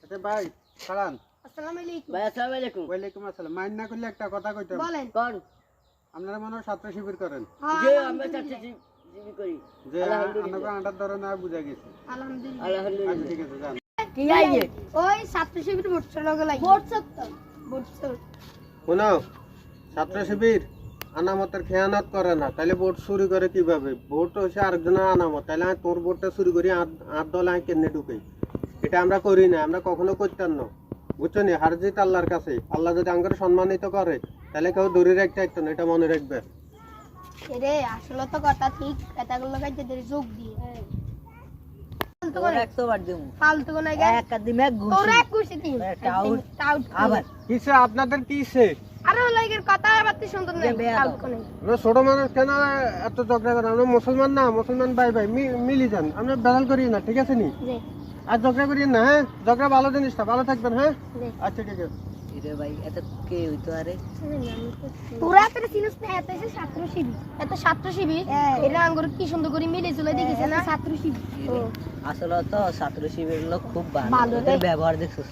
আচ্ছা ভাই সালাম। আসসালামু আলাইকুম। ভাই আসসালামু আলাইকুম। ওয়ালাইকুম আসসালাম। মাইন্ড না করলে একটা কথা কইতে হবে। বলেন। কোন? আপনারা মনে হয় ছাত্র শিবির করেন যে আমরা ছাত্র জীবী করি। যে আলহামদুলিল্লাহ। আমাকে আন্ডার ধরে না বুঝা গেছে। আলহামদুলিল্লাহ। আচ্ছা আলহামদুলিল্লাহ। ঠিক আছে যান। কি আইয়ে? ওই ছাত্র শিবির ভোট লগে লাগি। ভোট সত্তর। শোনো ছাত্র শিবির আনামতের খেয়ানত করে না, তাহলে ভোট চুরি করে কিভাবে? ভোট হচ্ছে আরেকজনের আনামত, তাহলে আমি তোর ভোটটা চুরি করি আর দল আমি কেনে ঢুকে, এটা আমরা করি না, আমরা কখনো করতাম না, বুঝছো নি? হার জিত আল্লাহর কাছে, আল্লাহ যদি আমাকে সম্মানিত করে তাহলে কেউ দূরে রাখতে একটু না, এটা মনে রাখবে। রে আসলে তো কথা ঠিক, কথাগুলো কাজে ধরে যোগ দিয়ে তোর 100 বার দিমু। ফালতু কোন আগে এক দিম এক ঘুষি। তোর এক খুশি দিন টাউট টাউট আবার কিসে আপনাদের কিসে? আরে লাগের কথা বাতি সুন্দর না টাউট কোন আমরা ছোট মানুষ কেন এত ঝগড়া করেন? আমরা মুসলমান না, মুসলমান ভাই ভাই মিলি যান, আমরা বেলাল করি না, ঠিক আছে নি? জি আর ঝগড়া করি না, হ্যাঁ? ঝগড়া ভালো জিনিসটা, ভালো থাকবেন, হ্যাঁ? জি আচ্ছা ঠিক আছে। রে ভাই এত কে হইতো আরে? তোরা তোর সিনস না এত এসে ছাত্র শিবির, এত ছাত্র শিবির এরা আঙ্গুর কি সুন্দর করে মিলে চলে দেখিছে না ছাত্র শিবির। আসলে তো ছাত্র শিবিরের লোক খুব ভালো। ভালো রে। ওদের ব্যবহার দেখছস?